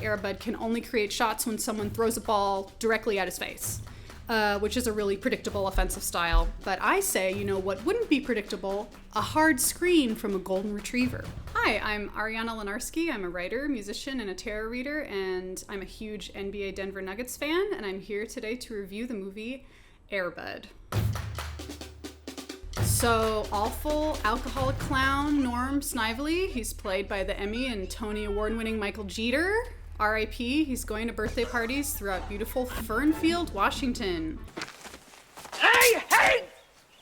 Airbud can only create shots when someone throws a ball directly at his face, which is a really predictable offensive style. But I say, you know what wouldn't be predictable? A hard screen from a golden retriever. Hi, I'm Ariana Lenarsky. I'm a writer, musician, and a tarot reader, and I'm a huge NBA Denver Nuggets fan, and I'm here today to review the movie Airbud. So, awful alcoholic clown Norm Snively, he's played by the Emmy and Tony Award-winning Michael Jeter. R.I.P. He's going to birthday parties throughout beautiful Fernfield, Washington. I hate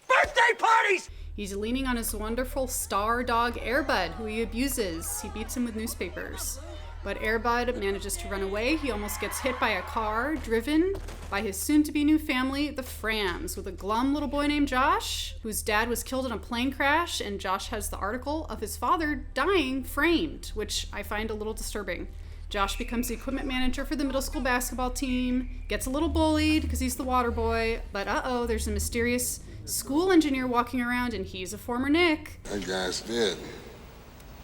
birthday parties! He's leaning on his wonderful star dog Airbud, who he abuses. He beats him with newspapers. But Airbud manages to run away. He almost gets hit by a car driven by his soon-to-be new family, the Frams, with a glum little boy named Josh, whose dad was killed in a plane crash, and Josh has the article of his father dying framed, which I find a little disturbing. Josh becomes the equipment manager for the middle school basketball team, gets a little bullied because he's the water boy, but there's a mysterious school engineer walking around, and he's a former Nick. That guy's dead.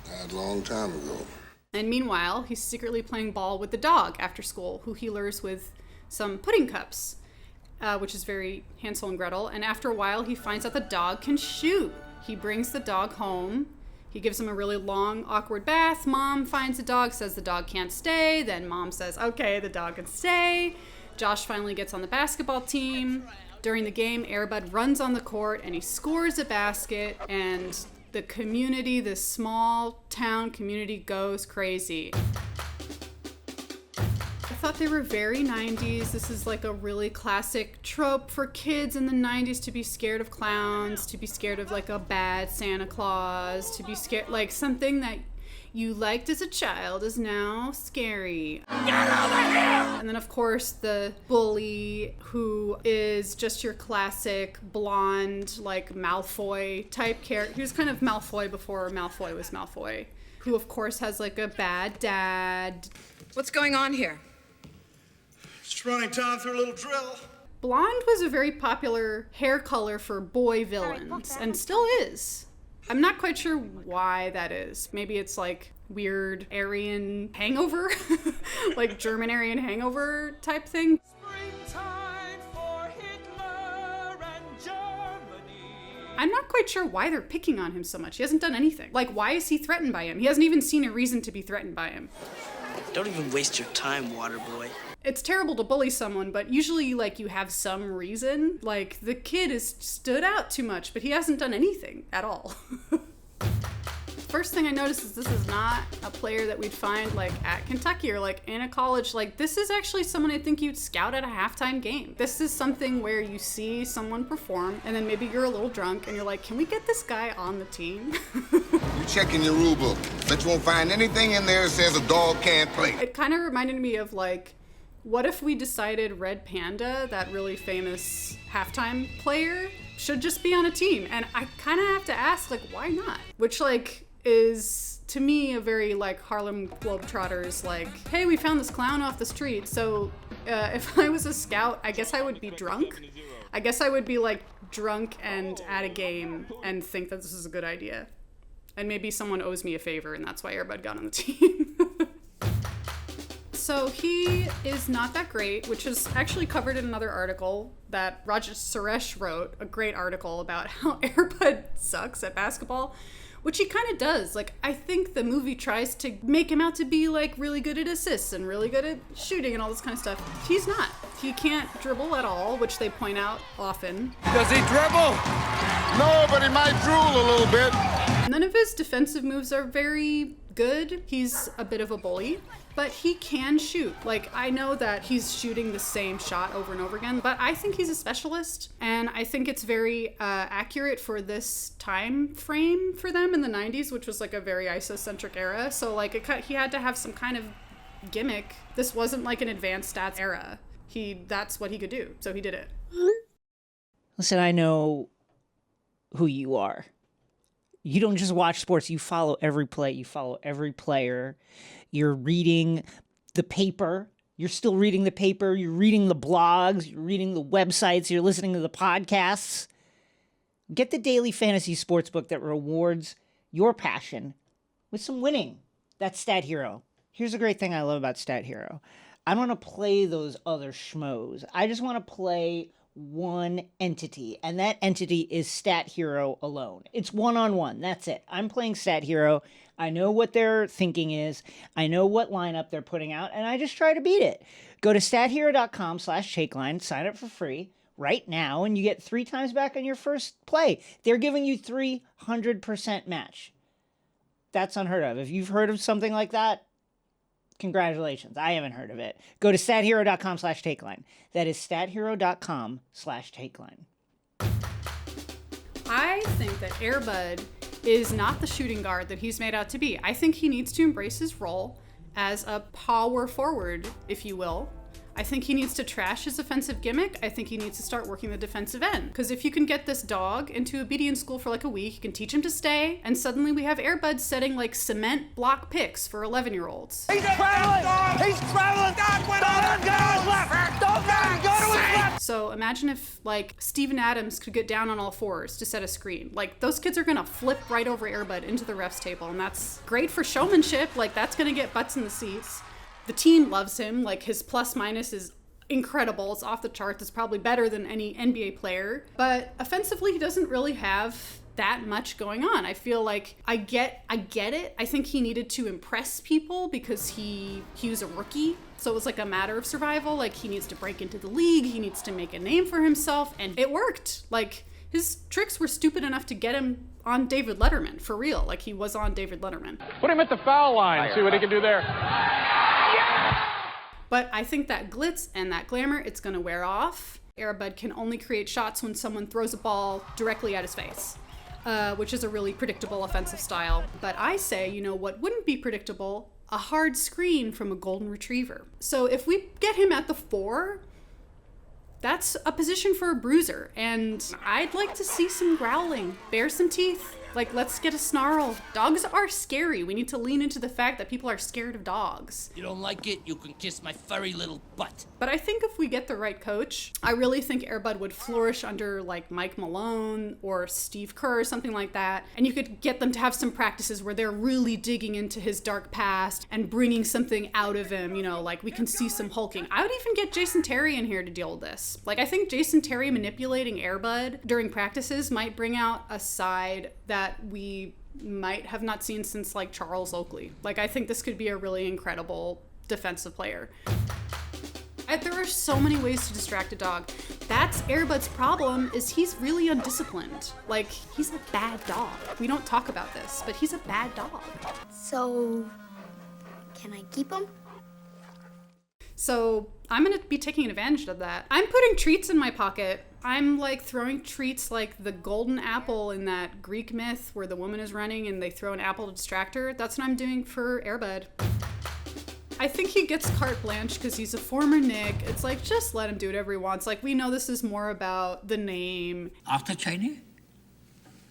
Died a long time ago. And meanwhile, he's secretly playing ball with the dog after school, who he lures with some pudding cups, which is very Hansel and Gretel. And after a while, he finds out the dog can shoot. He brings the dog home. He gives him a really long, awkward bath. Mom finds the dog, says the dog can't stay. Then Mom says, okay, the dog can stay. Josh finally gets on the basketball team. During the game, Airbud runs on the court and he scores a basket, and the community, this small town community, goes crazy. I thought they were very 90s. This is like a really classic trope for kids in the 90s, to be scared of clowns, to be scared of like a bad Santa Claus, to be scared, like something that you liked as a child is now scary. Get over here! And then of course the bully, who is just your classic blonde, like Malfoy type character. He was kind of Malfoy before Malfoy was Malfoy, who of course has like a bad dad. What's going on here? Just running time through a little drill. Blonde was a very popular hair color for boy villains, and still is. I'm not quite sure why that is. Maybe it's like weird Aryan hangover, like German Aryan hangover type thing. Springtime for Hitler and Germany. I'm not quite sure why they're picking on him so much. He hasn't done anything. Like, why is he threatened by him? He hasn't even seen a reason to be threatened by him. Don't even waste your time, water boy. It's terrible to bully someone, but usually, like, you have some reason. Like, the kid has stood out too much, but he hasn't done anything at all. First thing I noticed is this is not a player that we'd find, like, at Kentucky or, like, in a college. Like, this is actually someone I think you'd scout at a halftime game. This is something where you see someone perform, and then maybe you're a little drunk, and you're like, can we get this guy on the team? You check in your rule book, but you won't find anything in there that says a dog can't play. It kind of reminded me of, like, what if we decided Red Panda, that really famous halftime player, should just be on a team? And I kind of have to ask, like, why not? Which, like, is, to me, a very, like, Harlem Globetrotters, like, hey, we found this clown off the street. So if I was a scout, I guess I would be drunk. I guess I would be, like, drunk and at a game and think that this is a good idea. And maybe someone owes me a favor, and that's why Airbud got on the team. So he is not that great, which is actually covered in another article that Rajesh Suresh wrote, a great article about how Airbud sucks at basketball, which he kind of does. Like, I think the movie tries to make him out to be, like, really good at assists and really good at shooting and all this kind of stuff. He's not. He can't dribble at all, which they point out often. Does he dribble? No, but he might drool a little bit. None of his defensive moves are very good. He's a bit of a bully, but he can shoot. Like, I know that he's shooting the same shot over and over again, but I think he's a specialist, and I think it's very accurate for this time frame for them in the 90s, which was like a very isocentric era. So like he had to have some kind of gimmick. This wasn't like an advanced stats era. That's what he could do, so he did it. Listen, I know who you are. You don't just watch sports, you follow every play, you follow every player. You're reading the paper. You're still reading the paper. You're reading the blogs. You're reading the websites. You're listening to the podcasts. Get the daily fantasy sports book that rewards your passion with some winning. That's Stat Hero. Here's a great thing I love about Stat Hero. I don't want to play those other schmoes. I just want to play one entity, and that entity is Stat Hero alone. It's one-on-one. That's it. I'm playing Stat Hero. I know what their thinking is. I know what lineup they're putting out, and I just try to beat it. Go to stathero.com/Takeline, sign up for free right now, and you get 3 times back on your first play. They're giving you 300% match. That's unheard of. If you've heard of something like that, congratulations. I haven't heard of it. Go to stathero.com/Takeline. That is stathero.com/Takeline. I think that Air Bud is not the shooting guard that he's made out to be. I think he needs to embrace his role as a power forward, if you will. I think he needs to trash his offensive gimmick. I think he needs to start working the defensive end. Because if you can get this dog into obedience school for like a week, you can teach him to stay, and suddenly we have Air Bud setting like cement block picks for 11-year-olds. He's traveling! He's traveling! Don't go to his left! Don't go to his left! So imagine if like Steven Adams could get down on all fours to set a screen. Like those kids are gonna flip right over Air Bud into the ref's table, and that's great for showmanship. Like that's gonna get butts in the seats. The team loves him. Like his plus minus is incredible. It's off the charts. It's probably better than any NBA player. But offensively, he doesn't really have that much going on. I feel like I get it. I think he needed to impress people because he was a rookie. So it was like a matter of survival. Like he needs to break into the league. He needs to make a name for himself. And it worked. Like his tricks were stupid enough to get him on David Letterman, for real. Like he was on David Letterman. Put him at the foul line, see what he can do there. But I think that glitz and that glamour, it's gonna wear off. Air Bud can only create shots when someone throws a ball directly at his face, which is a really predictable offensive style. But I say, you know what wouldn't be predictable? A hard screen from a golden retriever. So if we get him at the 4, that's a position for a bruiser. And I'd like to see some growling, bare some teeth. Like, let's get a snarl. Dogs are scary. We need to lean into the fact that people are scared of dogs. You don't like it, you can kiss my furry little butt. But I think if we get the right coach, I really think Air Bud would flourish under like Mike Malone or Steve Kerr or something like that. And you could get them to have some practices where they're really digging into his dark past and bringing something out of him. You know, like we can see some hulking. I would even get Jason Terry in here to deal with this. Like I think Jason Terry manipulating Air Bud during practices might bring out a side that we might have not seen since like Charles Oakley. Like I think this could be a really incredible defensive player. There are so many ways to distract a dog. That's Air Bud's problem, is he's really undisciplined. Like he's a bad dog. We don't talk about this, but he's a bad dog. So can I keep him? So I'm gonna be taking advantage of that. I'm putting treats in my pocket. I'm like throwing treats like the golden apple in that Greek myth where the woman is running and they throw an apple to distract her. That's what I'm doing for Air Bud. I think he gets carte blanche because he's a former Knick. It's like, just let him do whatever he wants. Like, we know this is more about the name. After Chaney?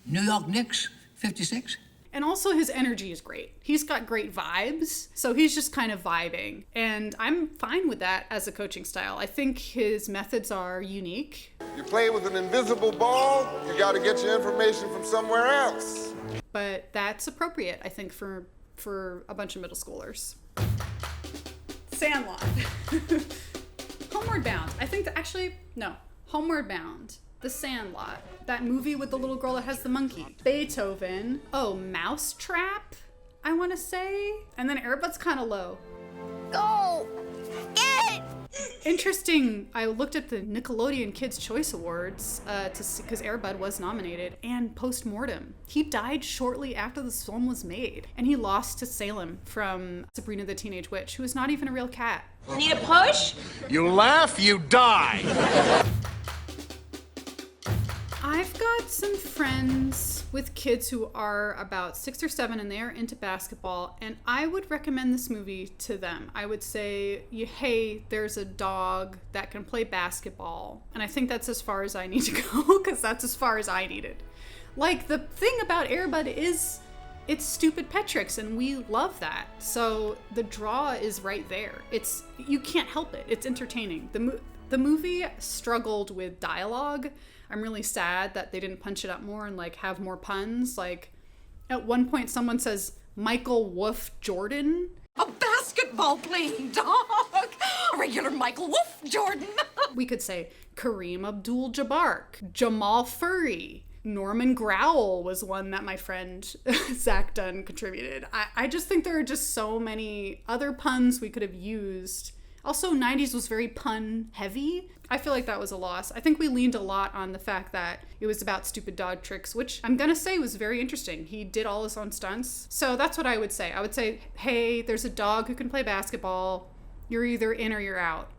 New York Knicks, 56? And also his energy is great. He's got great vibes, so he's just kind of vibing. And I'm fine with that as a coaching style. I think his methods are unique. You play with an invisible ball, you gotta get your information from somewhere else. But that's appropriate, I think, for a bunch of middle schoolers. Sandlot. Homeward Bound. I think that Homeward Bound. The Sandlot. That movie with the little girl that has the monkey. Beethoven. Oh, Mousetrap, I want to say. And then Air Bud's kind of low. Go! Get it! Interesting. I looked at the Nickelodeon Kids' Choice Awards to see, because Air Bud was nominated, and post-mortem. He died shortly after this film was made, and he lost to Salem from Sabrina the Teenage Witch, who is not even a real cat. Need a push? You laugh, you die. I've got some friends with kids who are about 6 or 7 and they are into basketball, and I would recommend this movie to them. I would say, hey, there's a dog that can play basketball. And I think that's as far as I need to go, because that's as far as I needed. Like, the thing about Air Bud is it's stupid pet tricks, and we love that. So the draw is right there. You can't help it. It's entertaining. The movie struggled with dialogue. I'm really sad that they didn't punch it up more and like have more puns. Like at one point someone says Michael Wolf Jordan. A basketball football-playing dog. A regular Michael Wolf Jordan. We could say Kareem Abdul-Jabbar, Jamal Furry, Norman Growl was one that my friend Zach Dunn contributed. I just think there are just so many other puns we could have used. Also, 90s was very pun heavy. I feel like that was a loss. I think we leaned a lot on the fact that it was about stupid dog tricks, which I'm gonna say was very interesting. He did all his own stunts. So that's what I would say. I would say, hey, there's a dog who can play basketball. You're either in or you're out.